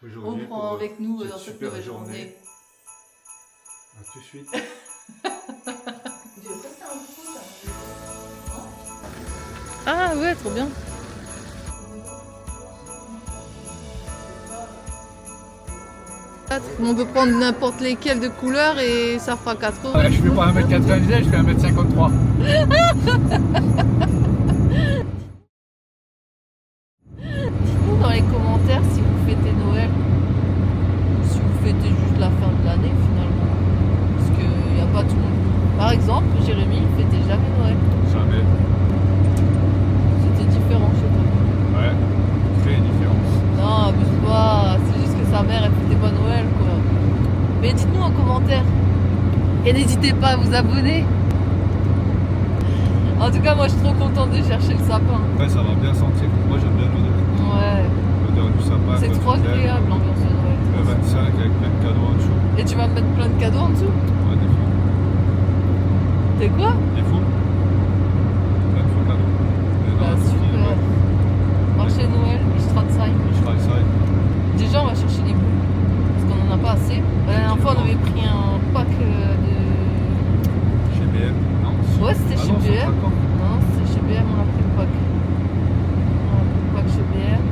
On prend avec nous dans cette super nouvelle journée. À tout de suite. Ah ouais, trop bien. On peut prendre n'importe lesquelles de couleurs et ça fera 4 euros. Je fais pas 1m97, je fais 1m53. Dites-nous dans les commentaires si vous fêtez Noël ou si vous fêtez juste la fin de l'année finalement. Parce qu'il n'y a pas tout le monde. Par exemple, Jérémy, il fêtait jamais Noël. Jamais. C'était différent chez toi. Ouais, très différent. Non, abuse pas. C'est juste que sa mère, elle fêtait pas Noël, quoi. Mais dites-nous en commentaire. Et n'hésitez pas à vous abonner. En tout cas, moi, je suis trop contente de chercher le sapin. Ouais, ça va bien sentir. Moi, j'aime bien l'odeur. Ouais. L'odeur du sapin. C'est trop agréable, l'ambiance de Noël. Le 25 avec plein de cadeaux en dessous. Et tu vas me mettre plein de cadeaux en dessous? Ouais, des fous. T'es quoi? Des fous. Plein de faux cadeaux. Bah, super. Marché de Noël, Stratzheim. Je ferai ça. Déjà, on va chercher des boules. Parce qu'on en a pas assez. La dernière fois, on avait pris un pack de. Chez BM. Non. Ouais, c'était chez BM. Non, c'était chez BM, on a pris le pack. On a pris le pack chez BM.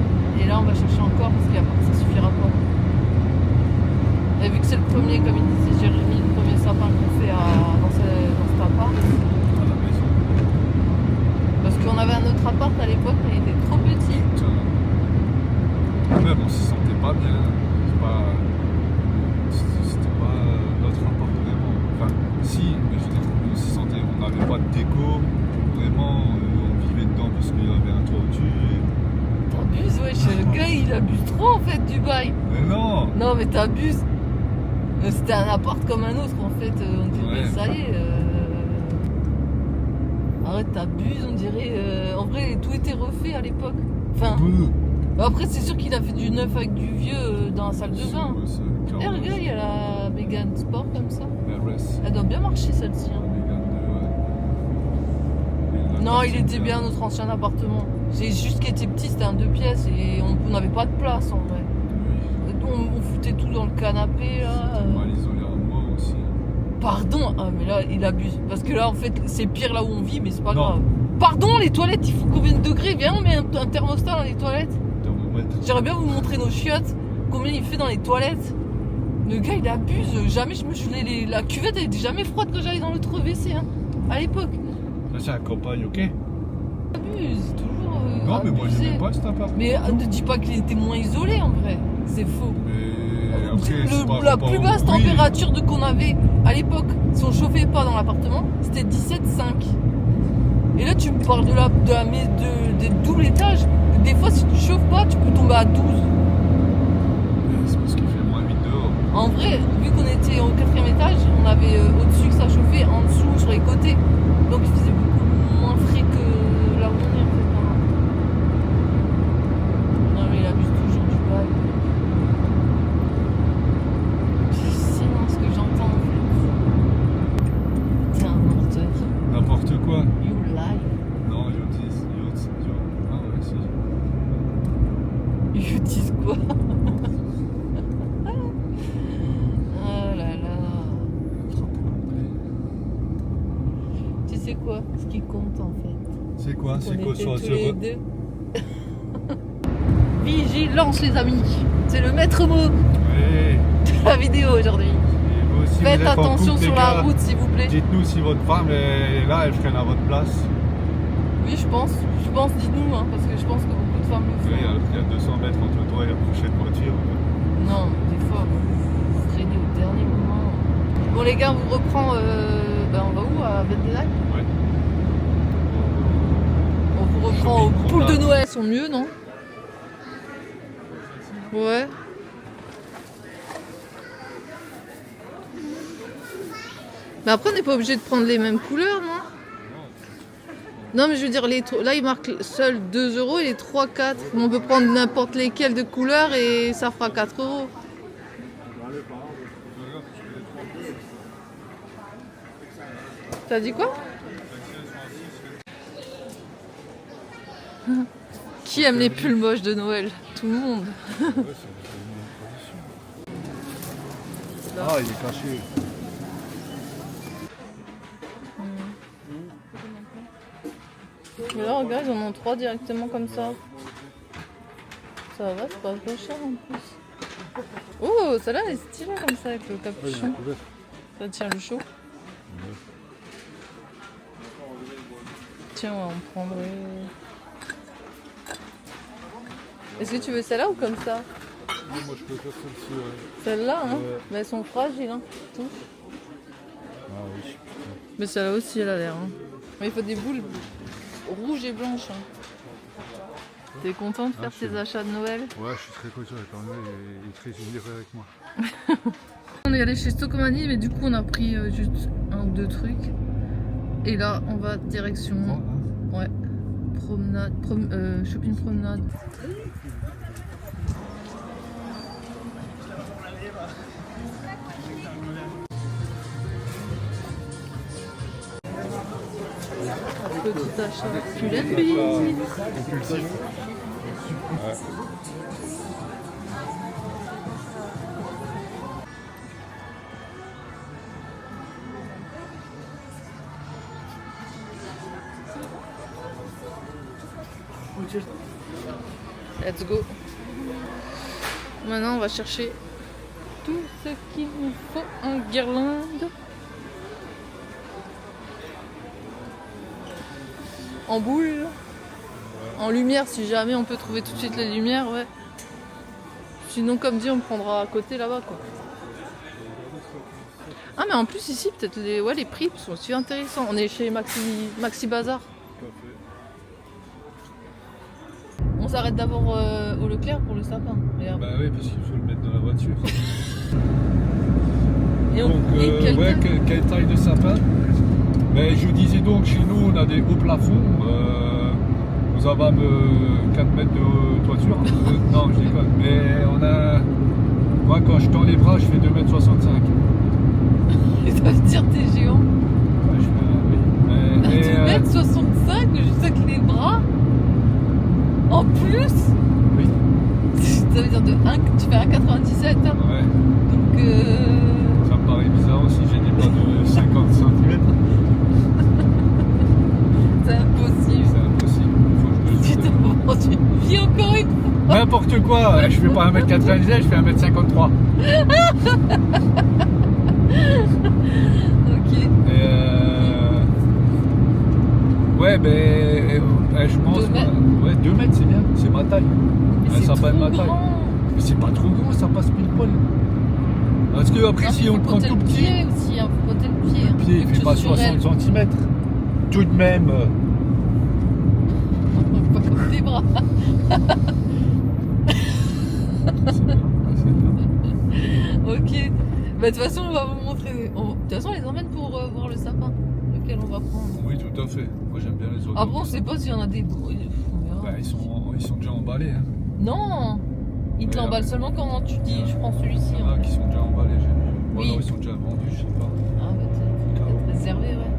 Et là, on va chercher encore parce que ça suffira pas. Et vu que c'est le premier, comme il disait Jérémy, le premier sapin qu'on fait dans cet appart. À la maison. Parce qu'on avait un autre appart à l'époque, mais il était trop petit. Même on se sentait pas bien. C'était pas notre appart vraiment. Enfin, si, mais je veux dire, on se sentait, on n'avait pas de déco. Vraiment, on vivait dedans parce qu'il y avait un toit au-dessus. T'abuses, wesh, le gars il abuse trop en fait du bail. Mais non! Non, mais t'abuses. C'était un appart comme un autre en fait. On dirait, Ouais. ça y est. Arrête, t'abuses, on dirait. En vrai, tout était refait à l'époque. Enfin, après, c'est sûr qu'il a fait du neuf avec du vieux dans la salle de bain. Eh, regarde, il y a la Mégane Sport comme ça. Elle doit bien marcher celle-ci. Hein. Non, il était bien notre ancien appartement. C'est juste qu'il était petit, c'était un 2 pièces et on n'avait pas de place en vrai. On foutait tout dans le canapé là. Mal isolé à moi aussi. Pardon, ah mais là il abuse. Parce que là en fait c'est pire là où on vit, mais c'est pas Non. grave. Pardon, les toilettes, il faut combien de degrés? Viens, on met un thermostat dans les toilettes. J'aimerais bien vous montrer nos chiottes, combien il fait dans les toilettes. Le gars il abuse, jamais je me gelais la cuvette elle était jamais froide quand j'allais dans l'autre WC hein, à l'époque. Là c'est la campagne, ok? Abuse, toujours Non, mais moi abusé. j'aimais pas cet appart. Mais ne dis pas qu'il était moins isolé en vrai, c'est faux. Mais après, c'est pas La plus basse oui. température qu'on avait à l'époque, si on chauffait pas dans l'appartement, c'était 17,5. Et là, tu me parles des doubles étages. Des fois, si tu chauffes pas, tu peux tomber à 12. C'est parce qu'il fait moins 8 dehors. En vrai, vu qu'on était au 4e étage, on avait au-dessus que ça chauffait, en dessous, sur les côtés. Donc, il faisait beaucoup moins frais que là où on est, en fait. Non, mais il abuse toujours du bail. C'est ce que j'entends, en fait. T'es un menteur. N'importe quoi. You lie. Non, yo. Ah ouais, si. You dis quoi? Oh là là. Tu sais quoi? Ce qui compte en fait. C'est quoi? C'est On quoi était sur tous les deux. Vigilance les amis. C'est le maître mot Oui. de la vidéo aujourd'hui. Et vous aussi, Faites vous êtes en attention couple, sur les la gars. route s'il vous plaît. Dites-nous si votre femme est là, elle freine à votre place. Oui je pense, dites-nous hein, parce que je pense que beaucoup de femmes le Oui, font. il y a 200 mètres entre toi et la prochaine voiture. Non, des fois vous freinez au dernier moment. Bon les gars, on vous reprend, on va où? À Vendenheim? Ouais. On vous reprend aux poules de Noël. Elles sont mieux, non? Ouais. Mais après, on n'est pas obligé de prendre les mêmes couleurs, non? Non, mais je veux dire, là, il marque seul 2 euros et les 3, 4. Mais on peut prendre n'importe lesquelles de couleurs et ça fera 4 euros. T'as dit quoi? Qui aime les pulls moches de Noël? Tout le monde. ça. Ah, il est caché. Mais là, regarde, ils en ont 3 directement comme ça. Ça va, c'est pas trop cher en plus. Oh, celle-là elle est stylée comme ça avec le capuchon. Ça tient le chaud. Tiens, on va en prendre. Est-ce que tu veux celle-là ou comme ça? Oui, moi je préfère celle-ci, ouais. Celle-là, hein? Ouais. Mais elles sont fragiles, hein? Touche. Ah oui, putain. Mais celle-là aussi, elle a l'air. Hein. Mais il faut des boules rouges et blanches. Hein. T'es content de faire tes achats de Noël? Ouais, je suis très content. Noël est très généreux avec moi. On est allé chez Stokomani, mais du coup on a pris juste 1 ou 2 trucs. Et là, on va direction. Ouais. Promenade. Shopping promenade. Petit achat. Tu l'aimes, Billy? Compulsif. Ouais. Let's go. Maintenant, on va chercher tout ce qu'il nous faut en guirlande. En boule. En lumière, si jamais on peut trouver tout de suite les lumières, ouais. Sinon, comme dit, on prendra à côté là-bas, quoi. Ah, mais en plus, ici, peut-être les prix sont aussi intéressants. On est chez Maxi Bazar. On s'arrête d'abord au Leclerc pour le sapin. Regarde. Bah oui, parce qu'il faut le mettre dans la voiture. Et Donc, quelle taille de sapin? Mais je vous disais donc, chez nous, on a des hauts plafonds. Nous avons 4 mètres de toiture. Non, je déconne. Mais on a... Moi, quand je tends les bras, je fais 2,65 m. Ça veut dire t'es géant. Ouais, je fais... oui. 2,65 m juste avec les bras. En plus. Oui. Ça veut dire tu fais 1,97 m. Hein. Ouais. Donc... Ça me paraît bizarre aussi, j'ai des bras de 50 cm. C'est impossible. C'est impossible. Faut que je Tu t'as vendu une vie encore une fois. N'importe quoi, je fais pas 1,97 m, je fais 1,53 m. Ok. Ouais, ben, je pense. 2 mètres. Ouais, 2 mètres, c'est bien, c'est ma taille. Mais Ouais, c'est ça trop passe ma taille. grand. Mais c'est pas trop grand, ça passe pile poil. Parce que après, si on le prend tout petit, pied aussi, hein, faut compter le pied. le pied il fait pas 60 cm. Tout de même. Pas comme des bras. C'est bien, c'est bien. Ok. Bah, de toute façon, on va vous montrer. De toute façon, on les emmène pour voir le sapin, lequel on va prendre. Oui, tout à fait. Moi, j'aime bien les autres. Après, on sait pas s'il y en a des beaux. Bah, ils sont déjà emballés. Hein. Non, ils te l'emballent seulement quand tu dis je prends celui-ci. Il y en a qui sont déjà emballés, j'ai vu. Ou Oui. alors ils sont déjà vendus, je sais pas. Ah, bah, peut-être réservé, ouais.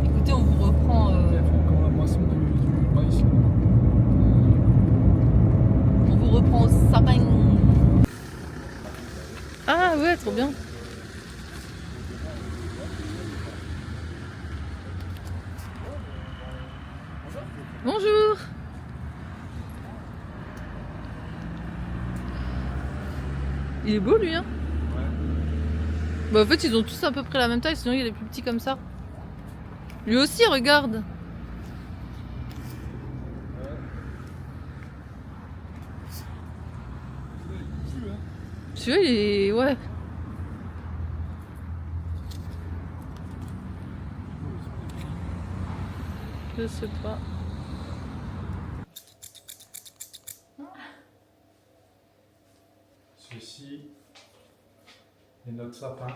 Écoutez, on vous reprend. Il faut comme la moisson du maïs. On vous reprend au sapin. Ah ouais, trop bien. Bonjour. Il est beau lui, hein? Ouais. Bah en fait ils ont tous à peu près la même taille, sinon il y a des plus petits comme ça. Lui aussi, regarde. Celui-là il est... ouais. Je sais pas. Ceci est notre sapin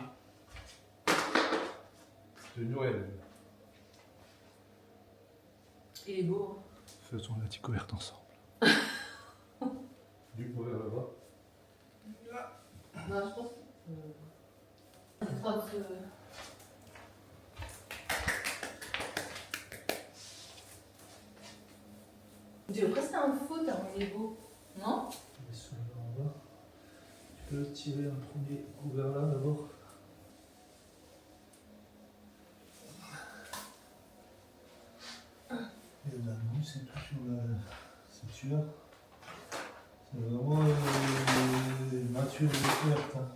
de Noël. Il est beau. Faisons la découverte ensemble. Du coup, vers là-bas. Non, je pense que... On dirait presque un faux tellement il est beau, non? Celui-là en bas. Tu peux tirer un premier couvert là d'abord. Et la mousse et tout sur la ceinture. C'est vraiment nature découverte. Hein.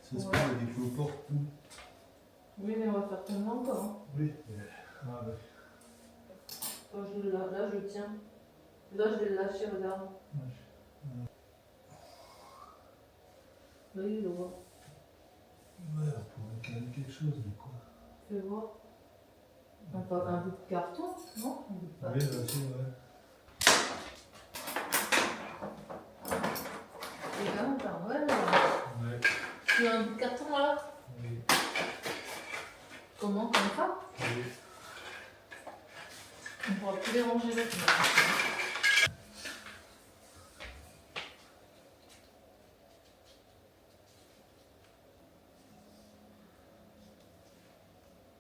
Ça se peut avec le porte tout. Oui, mais on va faire tellement encore. Hein. Oui. Ah, ouais. Quand là, je tiens. Là, je vais le lâcher, regarde. Là, il le voit. Ouais, on pourrait caler quelque chose, mais quoi. Fais voir. Un bout de carton, non? Un bout de Oui, là-dessus, ouais. C'est quand même pas mal. Ouais. Tu as un bout de carton là? Oui. Comment? Comme ça? Oui. On pourra plus les ranger là.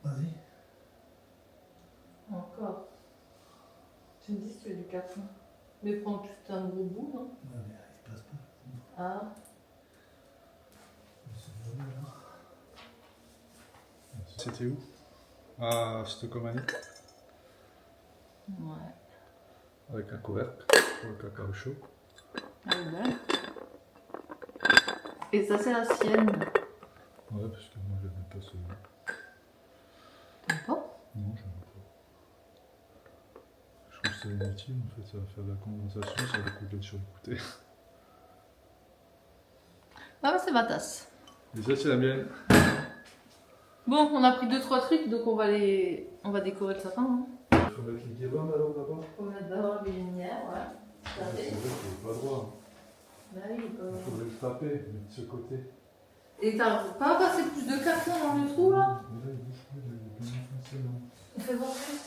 Vas-y. Encore. Tu me dis si tu veux du carton. Mais prends tout un gros bout, non? Ouais, mais il passe pas. Ah. C'est bon, là. C'était où? À Stocomanie. Ouais. Avec un couvercle pour le cacao chaud. Elle est belle. Et ça, c'est la sienne. Ouais, parce que moi, je n'aime pas celui-là. T'aimes pas? Non, je n'aime pas. Je trouve que c'est inutile, en fait, ça va faire de la condensation, ça va couler sur le côté. Ah, bah, c'est ma tasse. Et ça, c'est la mienne. Bon, on a pris 2-3 trucs, donc on va décorer le sapin. Hein. Il faut mettre les guirlandes alors d'abord. On va mettre d'abord les lumières, ouais. C'est vrai qu'il n'est pas droit. Bah oui, Il faudrait le taper, mais de ce côté. Et t'as pas passé plus de carton dans le trou là? Mais là, il bouge plus, là, il est bien enfoncé, là. Fais voir plus.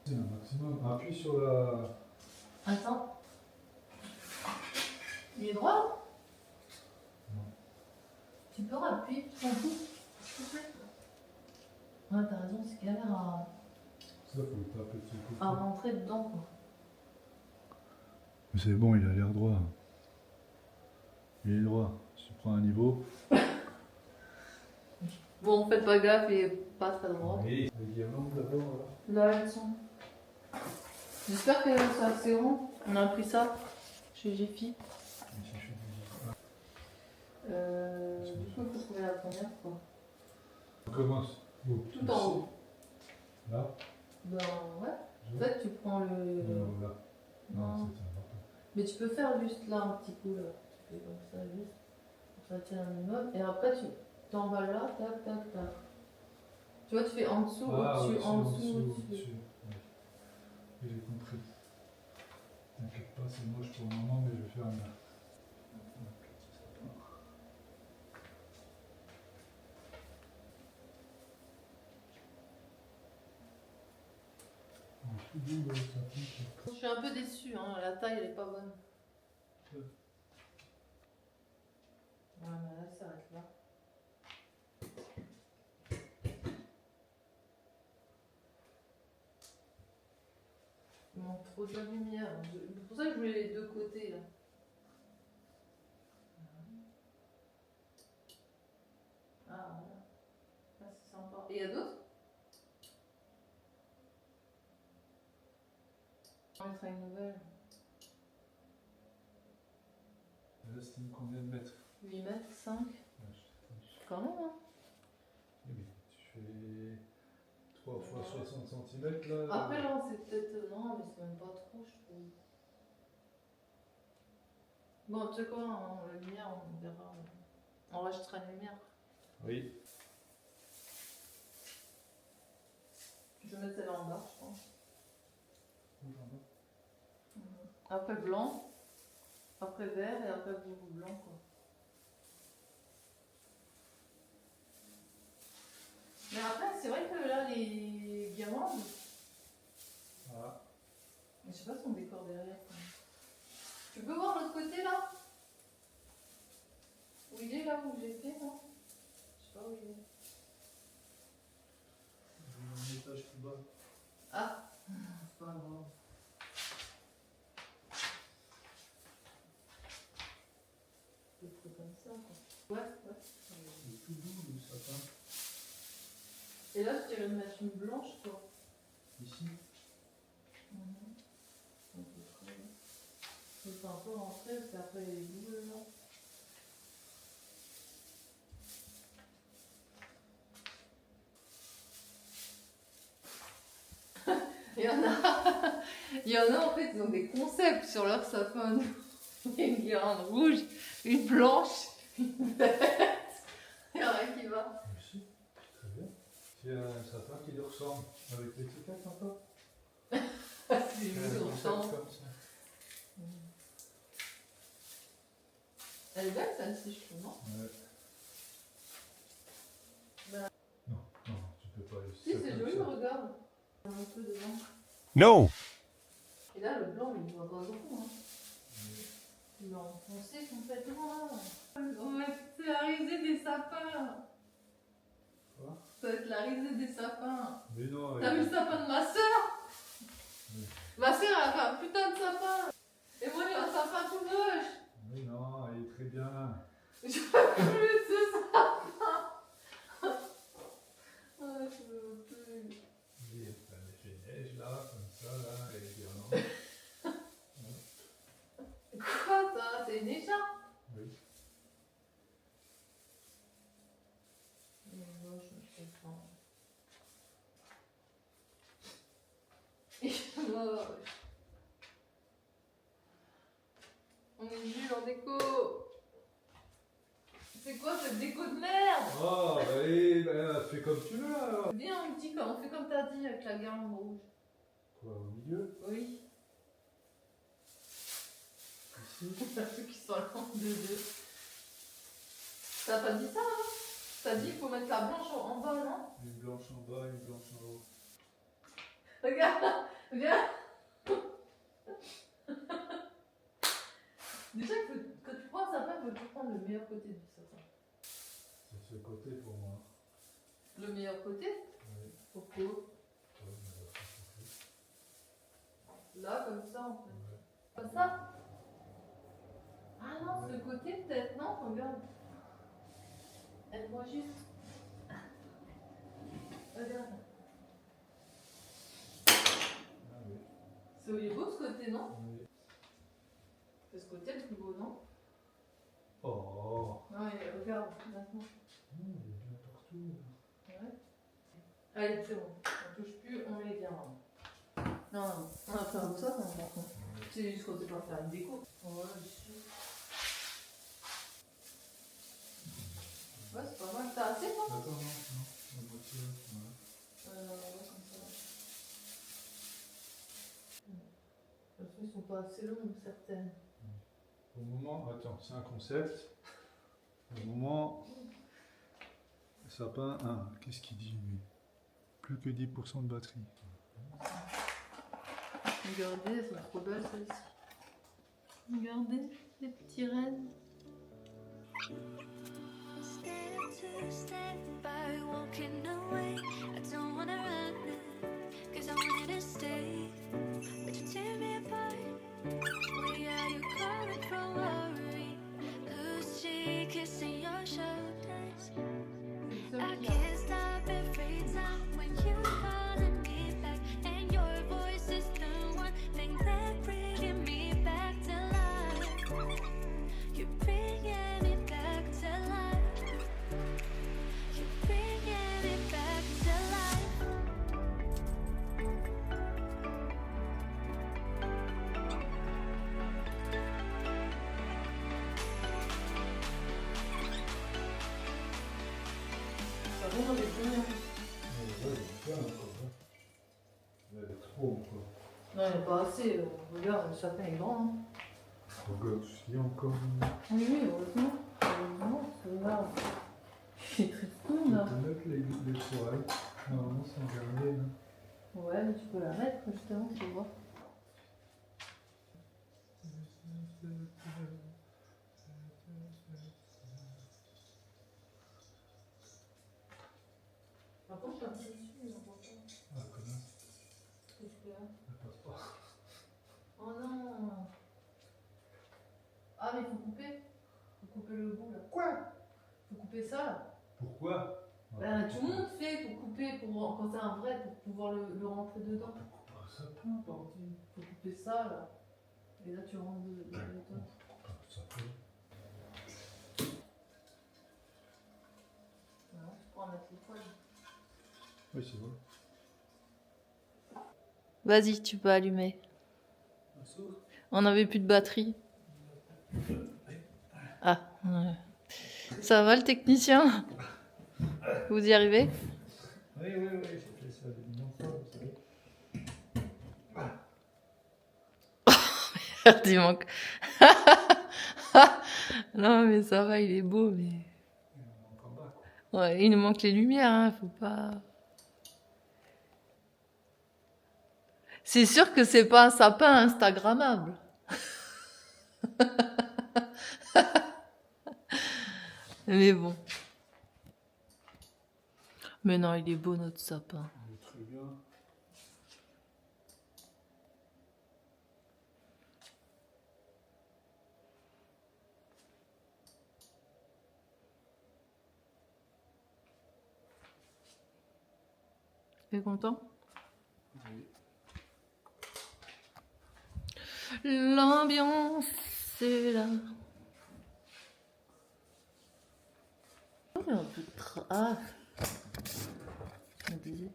C'est un maximum. Appuie sur la... Attends. Il est droit là? Non. Tu peux appuyer, tu t'en fous? S'il te plaît. Ouais, t'as raison, c'est galère Ça, faut le taper de ce côté. à rentrer dedans quoi. Mais c'est bon, il a l'air droit. Il est droit. Si tu prends un niveau... Bon, faites pas gaffe, il est pas très droit. Oui. Les guirlandes d'abord, Là, elles sont. J'espère que c'est assez rond. On a pris ça chez Jiffy. Du coup, il faut trouver la première quoi. On commence. Tout en haut. Là. Ben ouais. En fait, tu prends le. Non, là. Non. Non, c'est important. Mais tu peux faire juste là un petit coup là. Tu fais comme ça juste. Ça tient un minimum. Et après, tu t'emballes là, tac, tac, tac. Tu vois, tu fais en dessous, au-dessus, en dessous, au-dessus. Oui. J'ai compris. T'inquiète pas, c'est moche pour le moment, mais je vais faire un. Je suis un peu déçue, hein. La taille elle est pas bonne. Ouais. Ouais, mais là, ça s'arrête là. Il manque trop de la lumière. C'est pour ça que je voulais les deux côtés là. Ah voilà. Ah, c'est sympa. Et il y a d'autres? On mettra une nouvelle. Là, c'était combien de mètres? 8 mètres, 5. Quand même, hein. Oui, mais tu fais 3 fois 60 cm là. Après, là, c'est peut-être. Non, mais c'est même pas trop, je trouve. Bon, tu sais quoi, la lumière, on verra. On rajoutera la lumière. Oui. Je vais mettre celle-là en bas, je pense. Rouge en bas. Après blanc, après vert et après blanc, quoi. Mais après, c'est vrai que là, les guirlandes, Voilà. mais je sais pas si on décore derrière. Quoi. Tu peux voir l'autre côté là? Où il est là, où j'ai fait, non? Je sais pas où il est. Un étage plus bas. Ah, c'est pas grave. ça, quoi. Ouais, ouais. Il est tout doux le sapin. Et là, je dirais de mettre une blanche, quoi. Ici. Il faut un peu rentrer parce qu'après il est doux là. Il y en a en fait, ils ont des concepts sur leur sapin. Il y a une guirlande rouge, une blanche, une verte. Il y en a qui va. Ici, très bien. C'est un sapin qui lui ressemble avec l'étiquette un peu. C'est une Un mise concept ensemble. comme ça. Elle est belle celle-ci, je trouve, non? Ouais. Bah. Non, non, tu peux pas. Si, c'est joli, regarde. Un peu dedans. No! Et là, le blanc, il ne voit pas beaucoup. Hein. Il est enfoncé complètement là. On va c'est la risée des sapins. Quoi? Ça va être la risée des sapins. Mais non, T'as vu le sapin de ma soeur? Oui. Ma soeur, elle a fait un putain de sapin. Et moi, j'ai un sapin tout moche. mais non, il est très bien. Je veux plus de ce sapin. Ah, je veux plus. Il est un effet neige là, comme ça, là, et les guirlandes. Quoi ça? C'est une écharpe? Oui. Mais moi, je me fais pas. Il est moche. On est nul en déco. C'est quoi cette déco de merde? Oh, bah, bah, fais comme tu veux alors. Viens, on fait comme t'as dit avec la guirlande rouge. Quoi, au milieu? Oui. Ici? Ceux qui sont là en deux. T'as pas dit ça, hein? T'as dit qu'il faut mettre la blanche en bas, non? Une blanche en bas, une blanche en haut. Regarde, viens. Déjà, quand tu prends un sapin, il faut toujours prendre le meilleur côté du sapin. C'est ce côté pour moi. Le meilleur côté? Oui. Pourquoi? Ouais, mais là, Là, comme ça, en fait. ouais. Comme ça? Ah non, ce côté, peut-être, non? Regarde. Aide-moi juste. Regarde. Ah oui. C'est beau ce côté, non? Oui. C'est ce côté le plus beau, non? Oh, Non, mais regarde, maintenant. il est bien partout. Ouais. Allez, c'est bon. On touche plus, on met bien. Non, on va faire comme ça, par contre. C'est juste qu'on sait pas faire une déco. Ouais, c'est pas mal. T'as assez, toi? Attends, non, la moitié. Ouais. Ouais, comme ça. De toute façon, ils sont pas assez longs, certaines. Au moment, attends, c'est un concept. Au moment, le sapin, qu'est-ce qu'il dit lui? Plus que 10% de batterie. Regardez, elles sont trop belles celles-ci. Regardez, les petits rennes. Step to step by walking away. I don't wanna run it, 'cause I wanted to stay. But you tear me apart. Where are you coming from? Worry, loose cheek, kissing your shoulders. I can't stop every time when you calling me back, and your voice is the one thing that bringing me back to life. You're bringing me back to life. You're bringing me back to life. Ça va, on est combien? Ouais, il est bien encore. Il est trop encore. Non, il n'y a pas assez. Regarde, le sapin est grand. Hein. Regarde, il y a encore. Oui, oui, heureusement. Heureusement, parce que là, il est très con là. Tu peux mettre les toiles. Normalement, c'est en dernier. Là. Ouais, mais tu peux la mettre justement, tu vois. Par contre, je suis dessus, il n'en pas. Ah, connasse, Qu'est-ce qu'il y a? elle passe pas. Oh non! Ah, mais il faut couper. Faut couper le bout là. Quoi? Faut couper ça là. Pourquoi? Ben, tout le monde fait pour couper, quand c'est un vrai, pour pouvoir le rentrer dedans. Pourquoi ça peut, parti? Faut couper ça là. Et là tu rentres dedans. Ça peut. Voilà, tu pourras mettre les poils. Oui, c'est vrai. Vas-y, tu peux allumer. On n'avait plus de batterie. Ah, ouais. Ça va le technicien? Vous y arrivez? Oui, j'ai fait ça des millions de fois, vous savez. Il manque. Non, mais ça va, il est beau, mais. Il manque en bas, quoi. Ouais, il nous manque les lumières, hein, faut pas. C'est sûr que c'est pas un sapin Instagrammable. Mais bon. Mais non, il est beau notre sapin. Il est très bien. Tu es content? Oui. L'ambiance est là. Oh, il y a un peu de ah. Je me disais.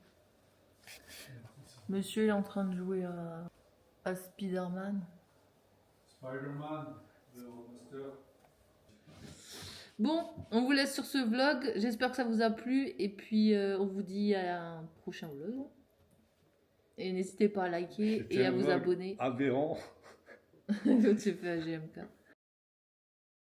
Monsieur il est en train de jouer à Spider-Man. Spider-Man, le remaster. Bon, on vous laisse sur ce vlog. J'espère que ça vous a plu. Et puis, on vous dit à un prochain vlog. Et n'hésitez pas à liker et à vous abonner. Aberrant. Donc, j'ai fait un GMK.